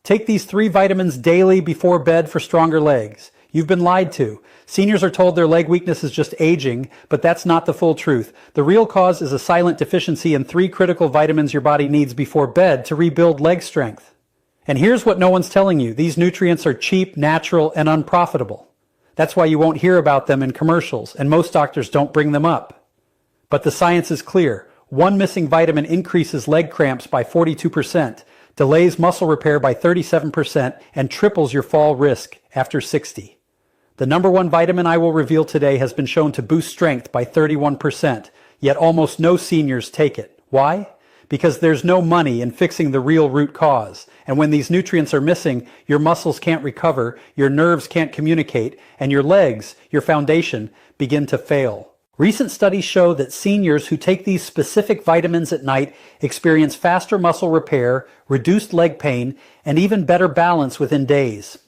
Take these 3 vitamins daily before bed for stronger legs. You've been lied to. Seniors are told their leg weakness is just aging, but that's not the full truth. The real cause is a silent deficiency in 3 critical vitamins your body needs before bed to rebuild leg strength. And here's what no one's telling you. These nutrients are cheap, natural, and unprofitable. That's why you won't hear about them in commercials, and most doctors don't bring them up. But the science is clear. 1 missing vitamin increases leg cramps by 42%, delays muscle repair by 37%, and triples your fall risk after 60. The number 1 vitamin I will reveal today has been shown to boost strength by 31%, yet almost no seniors take it. Why? Because there's no money in fixing the real root cause. And when these nutrients are missing, your muscles can't recover, your nerves can't communicate, and your legs, your foundation, begin to fail. Recent studies show that seniors who take these specific vitamins at night experience faster muscle repair, reduced leg pain, and even better balance within days.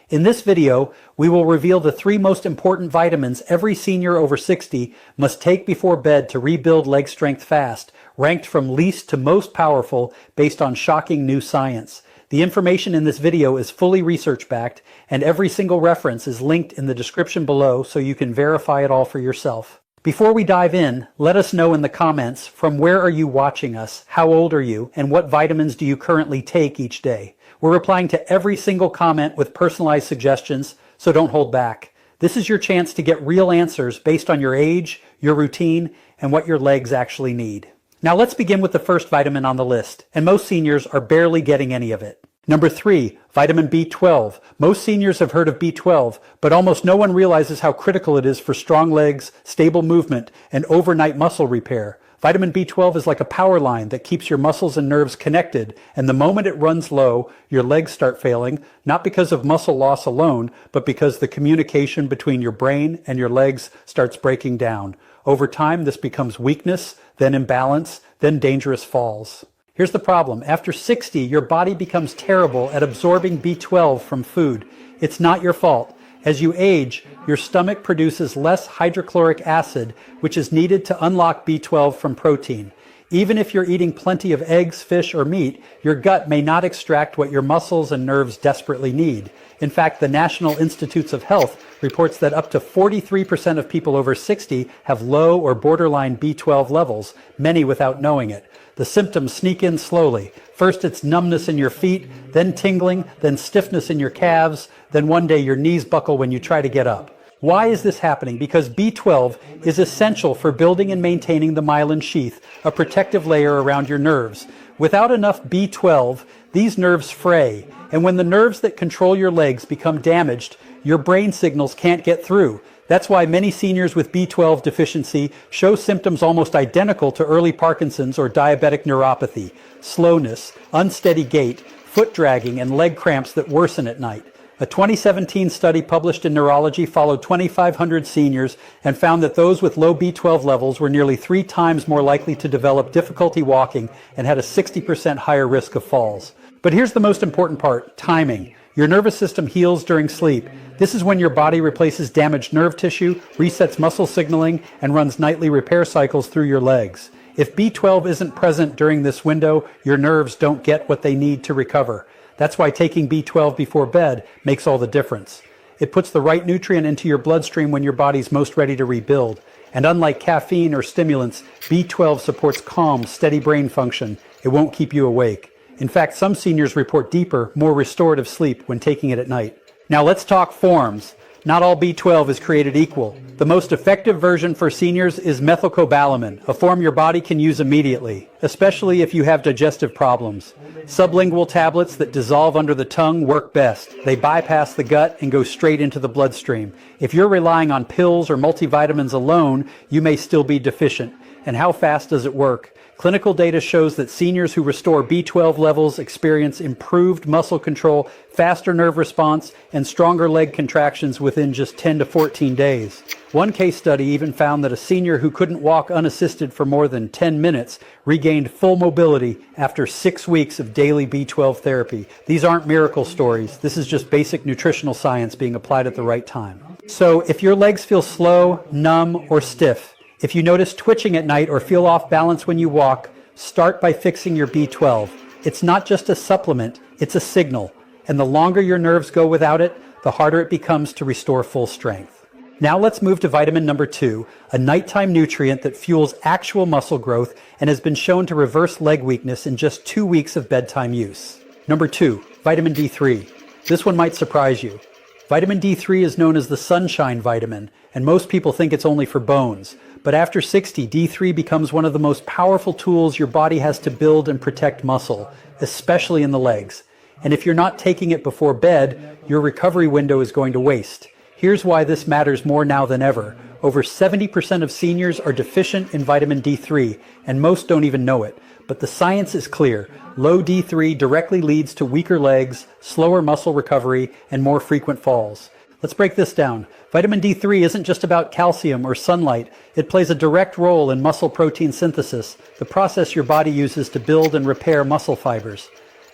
In this video, we will reveal the 3 most important vitamins every senior over 60 must take before bed to rebuild leg strength fast, ranked from least to most powerful based on shocking new science. The information in this video is fully research-backed, and every single reference is linked in the description below so you can verify it all for yourself. Before we dive in, let us know in the comments from where are you watching us, how old are you, and what vitamins do you currently take each day. We're replying to every single comment with personalized suggestions, so don't hold back. This is your chance to get real answers based on your age, your routine, and what your legs actually need. Now let's begin with the first vitamin on the list, and most seniors are barely getting any of it. Number 3, vitamin B12. Most seniors have heard of B12, but almost no one realizes how critical it is for strong legs, stable movement, and overnight muscle repair. Vitamin B12 is like a power line that keeps your muscles and nerves connected, and the moment it runs low, your legs start failing, not because of muscle loss alone, but because the communication between your brain and your legs starts breaking down. Over time, this becomes weakness, then imbalance, then dangerous falls. Here's the problem. After 60, your body becomes terrible at absorbing B12 from food. It's not your fault. As you age, your stomach produces less hydrochloric acid, which is needed to unlock B12 from protein. Even if you're eating plenty of eggs, fish, or meat, your gut may not extract what your muscles and nerves desperately need. In fact, the National Institutes of Health reports that up to 43% of people over 60 have low or borderline B12 levels, many without knowing it. The symptoms sneak in slowly. First it's numbness in your feet, then tingling, then stiffness in your calves, then one day your knees buckle when you try to get up. Why is this happening? Because B12 is essential for building and maintaining the myelin sheath, a protective layer around your nerves. Without enough B12, these nerves fray, and when the nerves that control your legs become damaged, your brain signals can't get through. That's why many seniors with B12 deficiency show symptoms almost identical to early Parkinson's or diabetic neuropathy: slowness, unsteady gait, foot dragging, and leg cramps that worsen at night. A 2017 study published in Neurology followed 2,500 seniors and found that those with low B12 levels were nearly 3 times more likely to develop difficulty walking and had a 60% higher risk of falls. But here's the most important part: timing. Your nervous system heals during sleep. This is when your body replaces damaged nerve tissue, resets muscle signaling, and runs nightly repair cycles through your legs. If B12 isn't present during this window, your nerves don't get what they need to recover. That's why taking B12 before bed makes all the difference. It puts the right nutrient into your bloodstream when your body's most ready to rebuild. And unlike caffeine or stimulants, B12 supports calm, steady brain function. It won't keep you awake. In fact, some seniors report deeper, more restorative sleep when taking it at night. Now let's talk forms. Not all B12 is created equal. The most effective version for seniors is methylcobalamin, a form your body can use immediately, especially if you have digestive problems. Sublingual tablets that dissolve under the tongue work best. They bypass the gut and go straight into the bloodstream. If you're relying on pills or multivitamins alone, you may still be deficient. And how fast does it work? Clinical data shows that seniors who restore B12 levels experience improved muscle control, faster nerve response, and stronger leg contractions within just 10 to 14 days. One case study even found that a senior who couldn't walk unassisted for more than 10 minutes regained full mobility after 6 weeks of daily B12 therapy. These aren't miracle stories. This is just basic nutritional science being applied at the right time. So if your legs feel slow, numb, or stiff, if you notice twitching at night or feel off balance when you walk, start by fixing your B12. It's not just a supplement, it's a signal. and the longer your nerves go without it, the harder it becomes to restore full strength. Now let's move to vitamin number 2, a nighttime nutrient that fuels actual muscle growth and has been shown to reverse leg weakness in just 2 weeks of bedtime use. Number 2, vitamin D3. This one might surprise you. Vitamin D3 is known as the sunshine vitamin, and most people think it's only for bones. But after 60, D3 becomes one of the most powerful tools your body has to build and protect muscle, especially in the legs. And if you're not taking it before bed, your recovery window is going to waste. Here's why this matters more now than ever. Over 70% of seniors are deficient in vitamin D3, and most don't even know it. But the science is clear. Low D3 directly leads to weaker legs, slower muscle recovery, and more frequent falls. Let's break this down. Vitamin D3 isn't just about calcium or sunlight. It plays a direct role in muscle protein synthesis, the process your body uses to build and repair muscle fibers.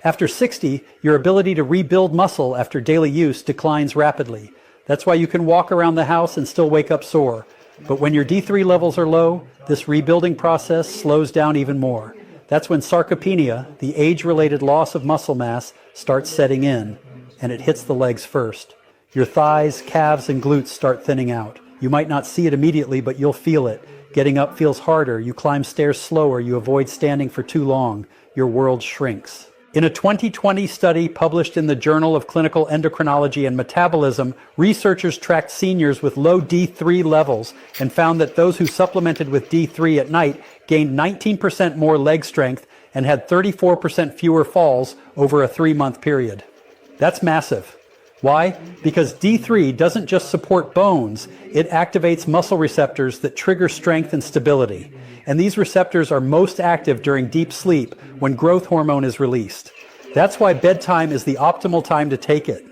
After 60, your ability to rebuild muscle after daily use declines rapidly. That's why you can walk around the house and still wake up sore. But when your D3 levels are low, this rebuilding process slows down even more. That's when sarcopenia, the age-related loss of muscle mass, starts setting in, and it hits the legs first. Your thighs, calves, and glutes start thinning out. You might not see it immediately, but you'll feel it. Getting up feels harder. You climb stairs slower. You avoid standing for too long. Your world shrinks. In a 2020 study published in the Journal of Clinical Endocrinology and Metabolism, researchers tracked seniors with low D3 levels and found that those who supplemented with D3 at night gained 19% more leg strength and had 34% fewer falls over a 3-month period. That's massive. Why? Because D3 doesn't just support bones, it activates muscle receptors that trigger strength and stability. And these receptors are most active during deep sleep when growth hormone is released. That's why bedtime is the optimal time to take it.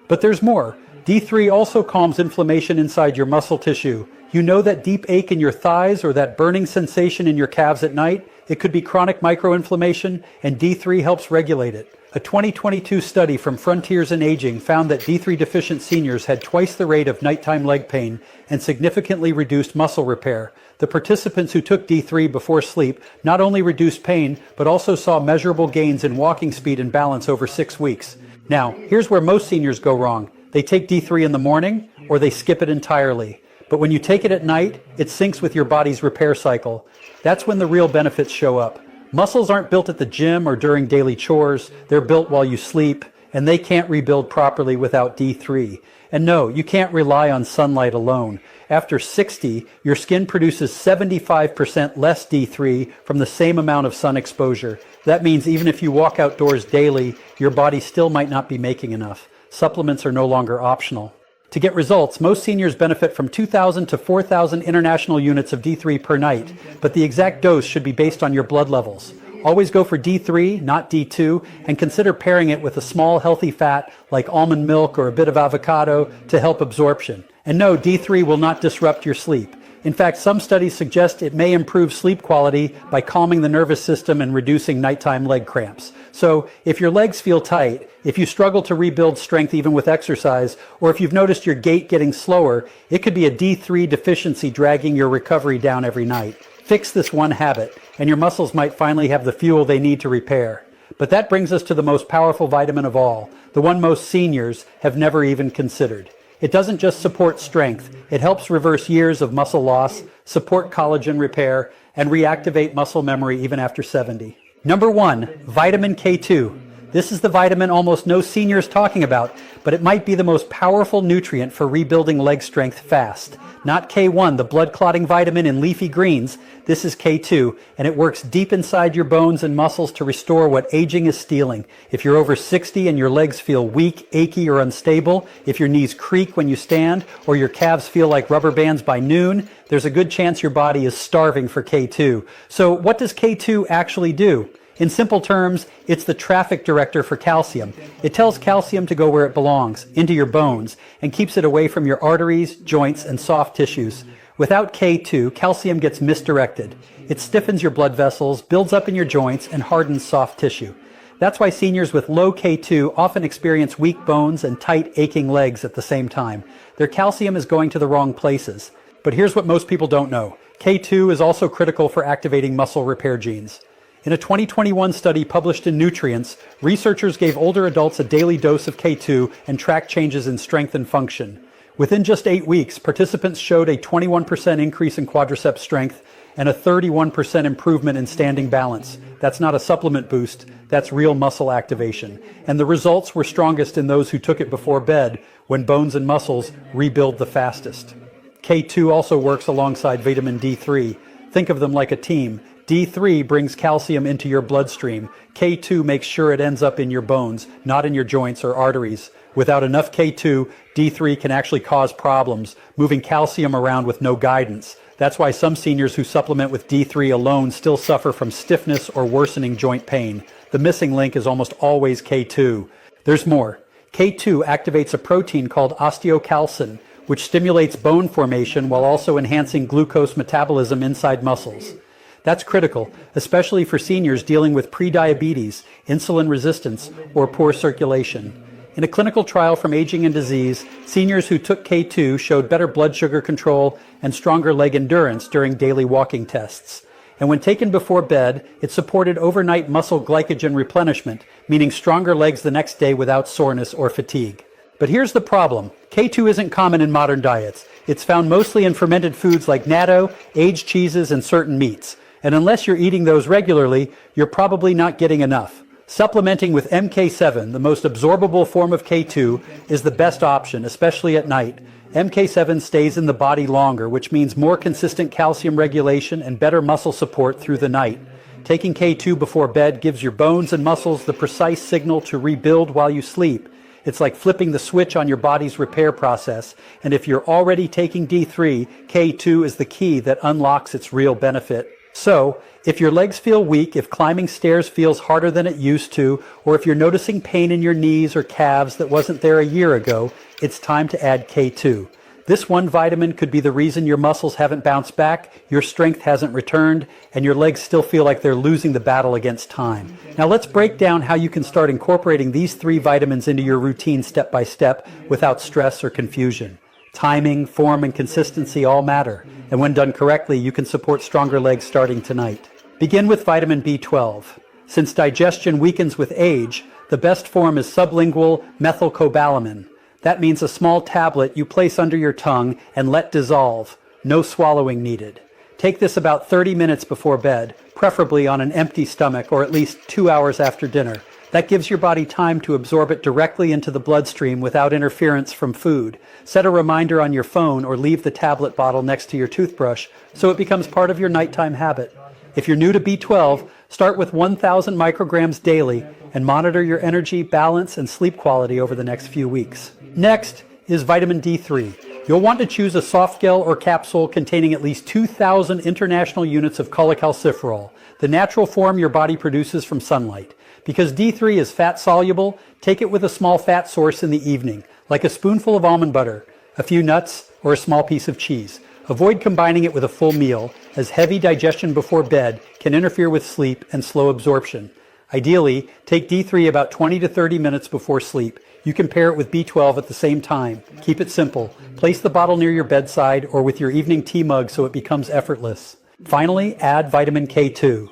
But there's more. D3 also calms inflammation inside your muscle tissue. You know that deep ache in your thighs or that burning sensation in your calves at night? It could be chronic microinflammation, and D3 helps regulate it. A 2022 study from Frontiers in Aging found that D3 deficient seniors had twice the rate of nighttime leg pain and significantly reduced muscle repair. The participants who took D3 before sleep not only reduced pain, but also saw measurable gains in walking speed and balance over 6 weeks. Now, here's where most seniors go wrong. They take D3 in the morning, or they skip it entirely. But when you take it at night, it syncs with your body's repair cycle. That's when the real benefits show up. Muscles aren't built at the gym or during daily chores. They're built while you sleep, and they can't rebuild properly without D3. And no, you can't rely on sunlight alone. After 60, your skin produces 75% less D3 from the same amount of sun exposure. That means even if you walk outdoors daily, your body still might not be making enough. Supplements are no longer optional. To get results, most seniors benefit from 2,000 to 4,000 international units of D3 per night, but the exact dose should be based on your blood levels. Always go for D3, not D2, and consider pairing it with a small healthy fat like almond milk or a bit of avocado to help absorption. And no, D3 will not disrupt your sleep. In fact, some studies suggest it may improve sleep quality by calming the nervous system and reducing nighttime leg cramps. So if your legs feel tight, if you struggle to rebuild strength even with exercise, or if you've noticed your gait getting slower, it could be a D3 deficiency dragging your recovery down every night. Fix this one habit, and your muscles might finally have the fuel they need to repair. But that brings us to the most powerful vitamin of all, the one most seniors have never even considered. It doesn't just support strength, it helps reverse years of muscle loss, support collagen repair, and reactivate muscle memory even after 70. Number 1, vitamin K2. This is the vitamin almost no senior is talking about, but it might be the most powerful nutrient for rebuilding leg strength fast. Not K1, the blood-clotting vitamin in leafy greens. This is K2, and it works deep inside your bones and muscles to restore what aging is stealing. If you're over 60 and your legs feel weak, achy, or unstable, if your knees creak when you stand, or your calves feel like rubber bands by noon, there's a good chance your body is starving for K2. So what does K2 actually do? In simple terms, it's the traffic director for calcium. It tells calcium to go where it belongs, into your bones, and keeps it away from your arteries, joints, and soft tissues. Without K2, calcium gets misdirected. It stiffens your blood vessels, builds up in your joints, and hardens soft tissue. That's why seniors with low K2 often experience weak bones and tight, aching legs at the same time. Their calcium is going to the wrong places. But here's what most people don't know. K2 is also critical for activating muscle repair genes. In a 2021 study published in Nutrients, researchers gave older adults a daily dose of K2 and tracked changes in strength and function. Within just 8 weeks, participants showed a 21% increase in quadriceps strength and a 31% improvement in standing balance. That's not a supplement boost, that's real muscle activation. And the results were strongest in those who took it before bed, when bones and muscles rebuild the fastest. K2 also works alongside vitamin D3. Think of them like a team. D3 brings calcium into your bloodstream. K2 makes sure it ends up in your bones, not in your joints or arteries. Without enough K2, D3 can actually cause problems, moving calcium around with no guidance. That's why some seniors who supplement with D3 alone still suffer from stiffness or worsening joint pain. The missing link is almost always K2. There's more. K2 activates a protein called osteocalcin, which stimulates bone formation while also enhancing glucose metabolism inside muscles. That's critical, especially for seniors dealing with prediabetes, insulin resistance, or poor circulation. In a clinical trial from Aging and Disease, seniors who took K2 showed better blood sugar control and stronger leg endurance during daily walking tests. And when taken before bed, it supported overnight muscle glycogen replenishment, meaning stronger legs the next day without soreness or fatigue. But here's the problem. K2 isn't common in modern diets. It's found mostly in fermented foods like natto, aged cheeses, and certain meats. And unless you're eating those regularly, you're probably not getting enough. Supplementing with MK7, the most absorbable form of K2, is the best option, especially at night. MK7 stays in the body longer, which means more consistent calcium regulation and better muscle support through the night. Taking K2 before bed gives your bones and muscles the precise signal to rebuild while you sleep. It's like flipping the switch on your body's repair process. And if you're already taking D3, K2 is the key that unlocks its real benefit. So, if your legs feel weak, if climbing stairs feels harder than it used to, or if you're noticing pain in your knees or calves that wasn't there a year ago, it's time to add K2. This one vitamin could be the reason your muscles haven't bounced back, your strength hasn't returned, and your legs still feel like they're losing the battle against time. Now let's break down how you can start incorporating these 3 vitamins into your routine step by step without stress or confusion. Timing, form, and consistency all matter. And when done correctly, you can support stronger legs starting tonight. Begin with vitamin B12. Since digestion weakens with age, the best form is sublingual methylcobalamin. That means a small tablet you place under your tongue and let dissolve. No swallowing needed. Take this about 30 minutes before bed, preferably on an empty stomach or at least 2 hours after dinner. That gives your body time to absorb it directly into the bloodstream without interference from food. Set a reminder on your phone or leave the tablet bottle next to your toothbrush so it becomes part of your nighttime habit. If you're new to B12, start with 1,000 micrograms daily and monitor your energy, balance, and sleep quality over the next few weeks. Next is vitamin D3. You'll want to choose a soft gel or capsule containing at least 2,000 international units of cholecalciferol, the natural form your body produces from sunlight. Because D3 is fat soluble, take it with a small fat source in the evening, like a spoonful of almond butter, a few nuts, or a small piece of cheese. Avoid combining it with a full meal, as heavy digestion before bed can interfere with sleep and slow absorption. Ideally, take D3 about 20 to 30 minutes before sleep. You can pair it with B12 at the same time. Keep it simple. Place the bottle near your bedside or with your evening tea mug so it becomes effortless. Finally, add vitamin K2.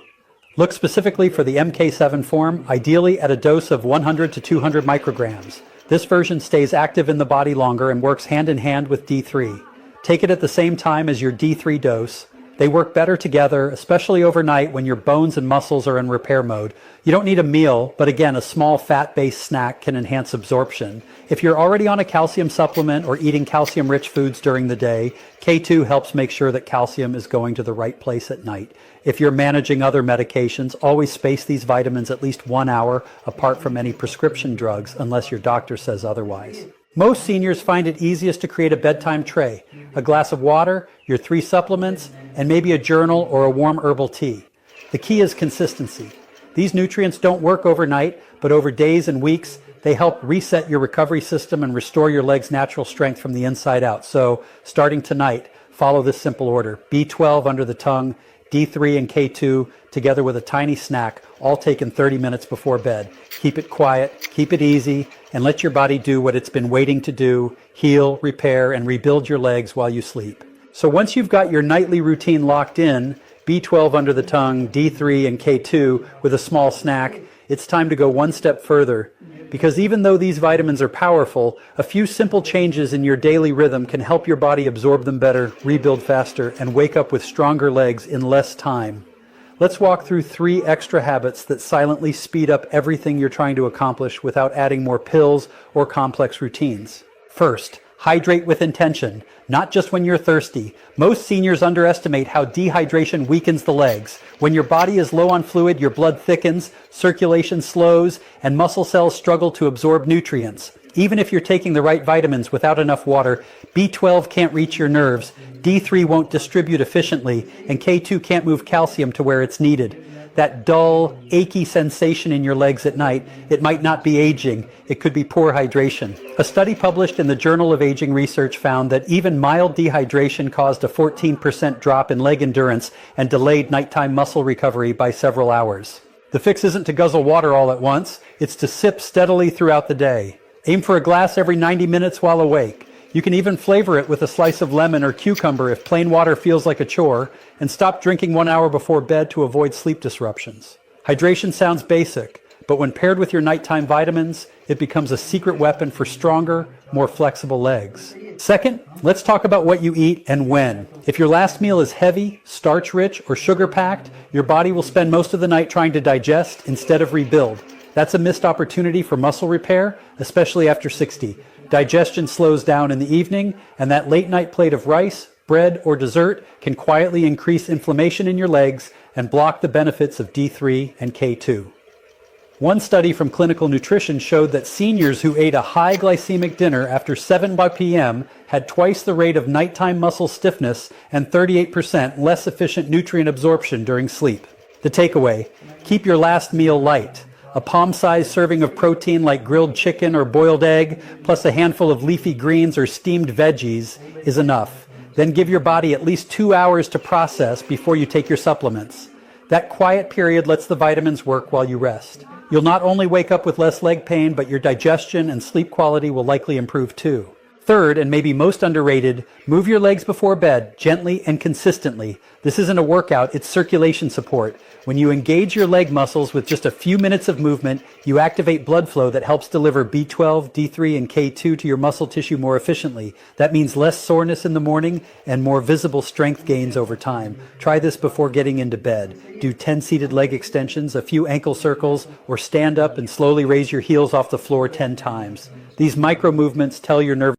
Look specifically for the MK7 form, ideally at a dose of 100 to 200 micrograms. This version stays active in the body longer and works hand in hand with D3. Take it at the same time as your D3 dose. They work better together, especially overnight when your bones and muscles are in repair mode. You don't need a meal, but again, a small fat-based snack can enhance absorption. If you're already on a calcium supplement or eating calcium-rich foods during the day, K2 helps make sure that calcium is going to the right place at night. If you're managing other medications, always space these vitamins at least 1 hour apart from any prescription drugs, unless your doctor says otherwise. Most seniors find it easiest to create a bedtime tray, a glass of water, your 3 supplements, and maybe a journal or a warm herbal tea. The key is consistency. These nutrients don't work overnight, but over days and weeks, they help reset your recovery system and restore your leg's natural strength from the inside out. So, starting tonight, follow this simple order. B12 under the tongue, D3 and K2 together with a tiny snack, all taken 30 minutes before bed. Keep it quiet, keep it easy, and let your body do what it's been waiting to do, heal, repair, and rebuild your legs while you sleep. So once you've got your nightly routine locked in, B12 under the tongue, D3 and K2 with a small snack, it's time to go one step further. Because even though these vitamins are powerful, a few simple changes in your daily rhythm can help your body absorb them better, rebuild faster, and wake up with stronger legs in less time. Let's walk through 3 extra habits that silently speed up everything you're trying to accomplish without adding more pills or complex routines. First, hydrate with intention, not just when you're thirsty. Most seniors underestimate how dehydration weakens the legs. When your body is low on fluid, your blood thickens, circulation slows, and muscle cells struggle to absorb nutrients. Even if you're taking the right vitamins without enough water, B12 can't reach your nerves, D3 won't distribute efficiently, and K2 can't move calcium to where it's needed. That dull, achy sensation in your legs at night, it might not be aging, it could be poor hydration. A study published in the Journal of Aging Research found that even mild dehydration caused a 14% drop in leg endurance and delayed nighttime muscle recovery by several hours. The fix isn't to guzzle water all at once, it's to sip steadily throughout the day. Aim for a glass every 90 minutes while awake. You can even flavor it with a slice of lemon or cucumber if plain water feels like a chore, and stop drinking 1 hour before bed to avoid sleep disruptions. Hydration sounds basic, but when paired with your nighttime vitamins, it becomes a secret weapon for stronger, more flexible legs. Second, let's talk about what you eat and when. If your last meal is heavy, starch-rich, or sugar-packed, your body will spend most of the night trying to digest instead of rebuild. That's a missed opportunity for muscle repair, especially after 60. Digestion slows down in the evening, and that late-night plate of rice, bread, or dessert can quietly increase inflammation in your legs and block the benefits of D3 and K2. One study from Clinical Nutrition showed that seniors who ate a high glycemic dinner after 7 p.m. had twice the rate of nighttime muscle stiffness and 38% less efficient nutrient absorption during sleep. The takeaway: keep your last meal light. A palm-sized serving of protein like grilled chicken or boiled egg, plus a handful of leafy greens or steamed veggies is enough. Then give your body at least 2 hours to process before you take your supplements. That quiet period lets the vitamins work while you rest. You'll not only wake up with less leg pain, but your digestion and sleep quality will likely improve too. Third, and maybe most underrated, move your legs before bed, gently and consistently. This isn't a workout, it's circulation support. When you engage your leg muscles with just a few minutes of movement, you activate blood flow that helps deliver B12, D3, and K2 to your muscle tissue more efficiently. That means less soreness in the morning and more visible strength gains over time. Try this before getting into bed. Do 10 seated leg extensions, a few ankle circles, or stand up and slowly raise your heels off the floor 10 times. These micro movements tell your nervous